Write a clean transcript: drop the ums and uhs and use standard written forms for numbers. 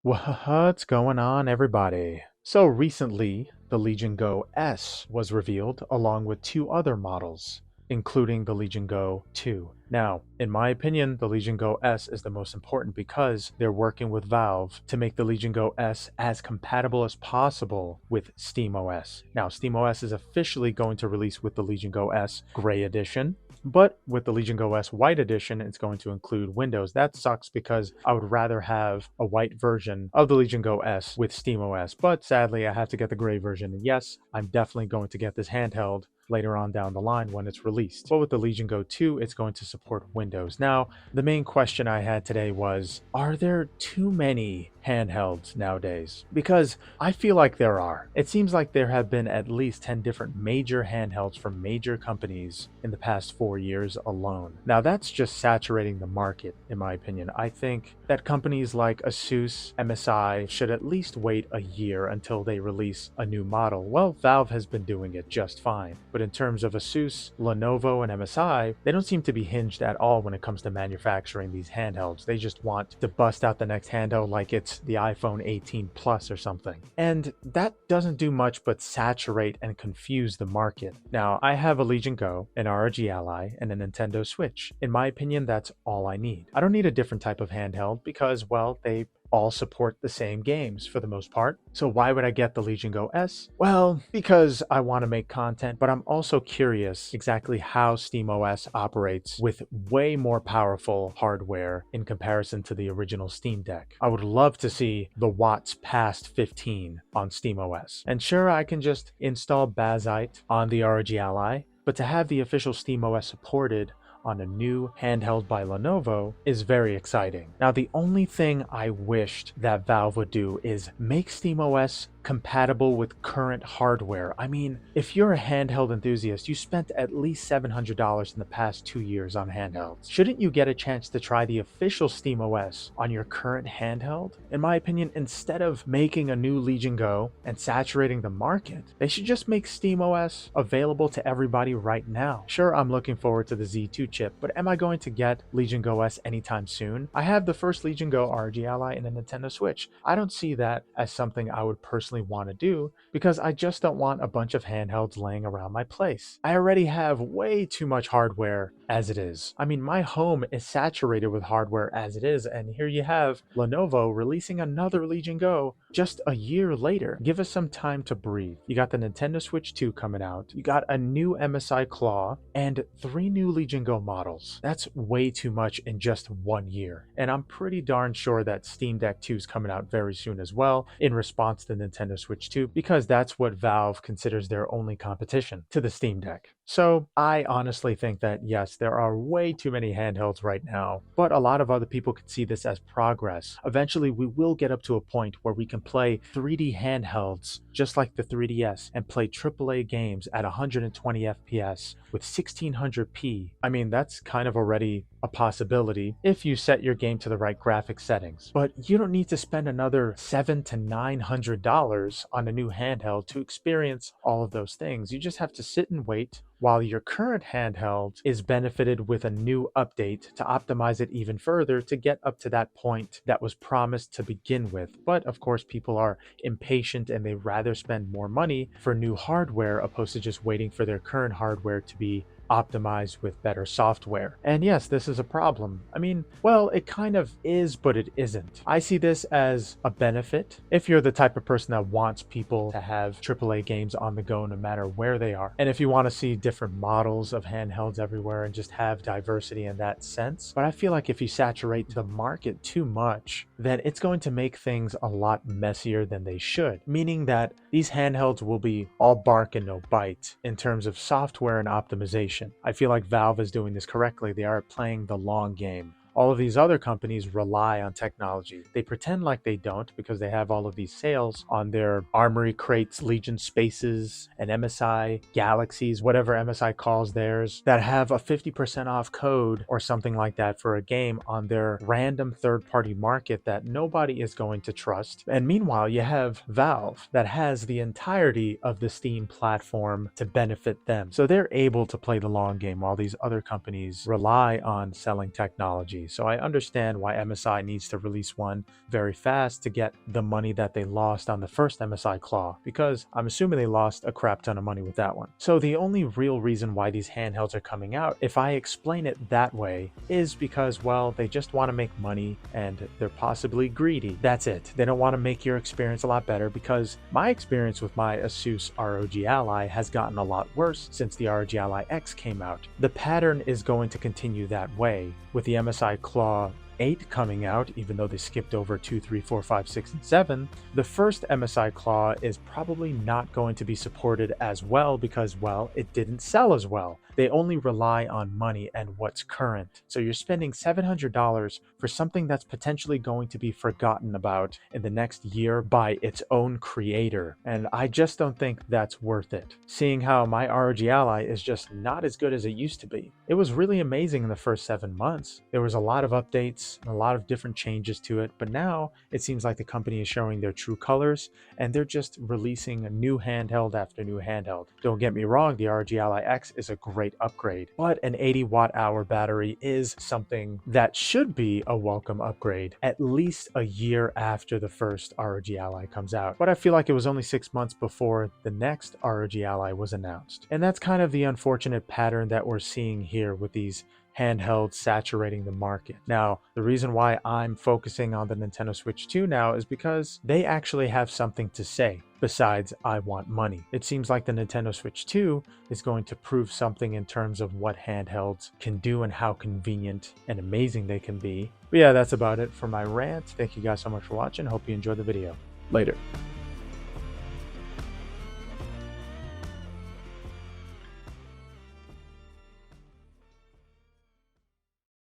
What's going on, everybody? So recently, the Legion Go S was revealed along with two other models, including the Legion Go 2. Now, in my opinion, the Legion Go S is the most important because they're working with Valve to make the Legion Go S as compatible as possible with SteamOS. Now, SteamOS is officially going to release with the Legion Go S Gray Edition, but with the Legion Go S White Edition, it's going to include Windows. That sucks because I would rather have a white version of the Legion Go S with SteamOS, but sadly, I have to get the gray version. And yes, I'm definitely going to get this handheld later on down the line when it's released. But with the Legion Go 2, it's going to support Windows. Now, the main question I had today was, are there too many handhelds nowadays? Because I feel like there are. It seems like there have been at least 10 different major handhelds from major companies in the past 4 years alone. Now, that's just saturating the market, in my opinion. I think that companies like Asus, MSI should at least wait a year until they release a new model. Well, Valve has been doing it just fine. But in terms of Asus, Lenovo, and MSI, they don't seem to be hinged at all when it comes to manufacturing these handhelds. They just want to bust out the next handheld like it's the iPhone 18 Plus or something. And that doesn't do much but saturate and confuse the market. Now, I have a Legion Go, an ROG Ally, and a Nintendo Switch. In my opinion, that's all I need. I don't need a different type of handheld because, well, they all support the same games for the most part. So why would I get the Legion Go S? Well, because I want to make content, but I'm also curious exactly how SteamOS operates with way more powerful hardware in comparison to the original Steam Deck. I would love to see the watts past 15 on SteamOS. And sure, I can just install Bazite on the ROG Ally, but to have the official SteamOS supported on a new handheld by Lenovo is very exciting. Now, the only thing I wished that Valve would do is make SteamOS compatible with current hardware. I mean, if you're a handheld enthusiast, you spent at least $700 in the past 2 years on handhelds. Shouldn't you get a chance to try the official SteamOS on your current handheld? In my opinion, instead of making a new Legion Go and saturating the market, they should just make SteamOS available to everybody right now. Sure, I'm looking forward to the Z2 chip, but am I going to get Legion Go S anytime soon? I have the first Legion Go ROG Ally and a Nintendo Switch. I don't see that as something I would personally want to do because I just don't want a bunch of handhelds laying around my place. I already have way too much hardware as it is. I mean, my home is saturated with hardware as it is, and here you have Lenovo releasing another Legion Go just a year later. Give us some time to breathe. You got the Nintendo Switch 2 coming out, you got a new MSI Claw, and 3 new Legion Go models. That's way too much in just 1 year. And I'm pretty darn sure that Steam Deck 2 is coming out very soon as well in response to Nintendo Switch 2, because that's what Valve considers their only competition to the Steam Deck. So I honestly think that yes, there are way too many handhelds right now, but a lot of other people could see this as progress. Eventually, we will get up to a point where we can play 3D handhelds just like the 3DS and play AAA games at 120 FPS with 1600p. I mean, that's kind of already a possibility if you set your game to the right graphic settings. But you don't need to spend another $700 to $900 on a new handheld to experience all of those things. You just have to sit and wait while your current handheld is benefited with a new update to optimize it even further to get up to that point that was promised to begin with. But of course, people are impatient and they rather spend more money for new hardware opposed to just waiting for their current hardware to be optimized with better software. And yes, this is a problem. I mean, well, it kind of is, but it isn't. I see this as a benefit if you're the type of person that wants people to have AAA games on the go no matter where they are. And if you want to see different models of handhelds everywhere and just have diversity in that sense. But I feel like if you saturate the market too much, then it's going to make things a lot messier than they should, meaning that these handhelds will be all bark and no bite in terms of software and optimization. I feel like Valve is doing this correctly. They are playing the long game. All of these other companies rely on technology. They pretend like they don't because they have all of these sales on their Armory crates, Legion Spaces, and MSI Galaxies, whatever MSI calls theirs, that have a 50% off code or something like that for a game on their random third-party market that nobody is going to trust. And meanwhile, you have Valve that has the entirety of the Steam platform to benefit them. So they're able to play the long game while these other companies rely on selling technologies. quickly. So I understand why MSI needs to release one very fast to get the money that they lost on the first MSI claw, because I'm assuming they lost a crap ton of money with that one. So the only real reason why these handhelds are coming out, if I explain it that way, is because, well, they just want to make money and they're possibly greedy. That's it. They don't want to make your experience a lot better, because my experience with my Asus ROG Ally has gotten a lot worse since the ROG Ally X came out. The pattern is going to continue that way, with the MSI Claw 8 coming out, even though they skipped over 2, 3, 4, 5, 6, and 7. The first MSI Claw is probably not going to be supported as well because, well, it didn't sell as well. They only rely on money and what's current. So you're spending $700 for something that's potentially going to be forgotten about in the next year by its own creator. And I just don't think that's worth it, seeing how my ROG Ally is just not as good as it used to be. It was really amazing in the first 7 months. There was a lot of updates, a lot of different changes to it, but now it seems like the company is showing their true colors and they're just releasing a new handheld after new handheld. Don't get me wrong, the ROG Ally X is a great upgrade, but an 80 watt hour battery is something that should be a welcome upgrade at least a year after the first ROG Ally comes out. But I feel like it was only 6 months before the next ROG Ally was announced. And that's kind of the unfortunate pattern that we're seeing here with these handhelds saturating the market. Now, the reason why I'm focusing on the Nintendo Switch 2 now is because they actually have something to say besides "I want money." It seems like the Nintendo Switch 2 is going to prove something in terms of what handhelds can do and how convenient and amazing they can be. But yeah, that's about it for my rant. Thank you guys so much for watching. Hope you enjoyed the video. Later.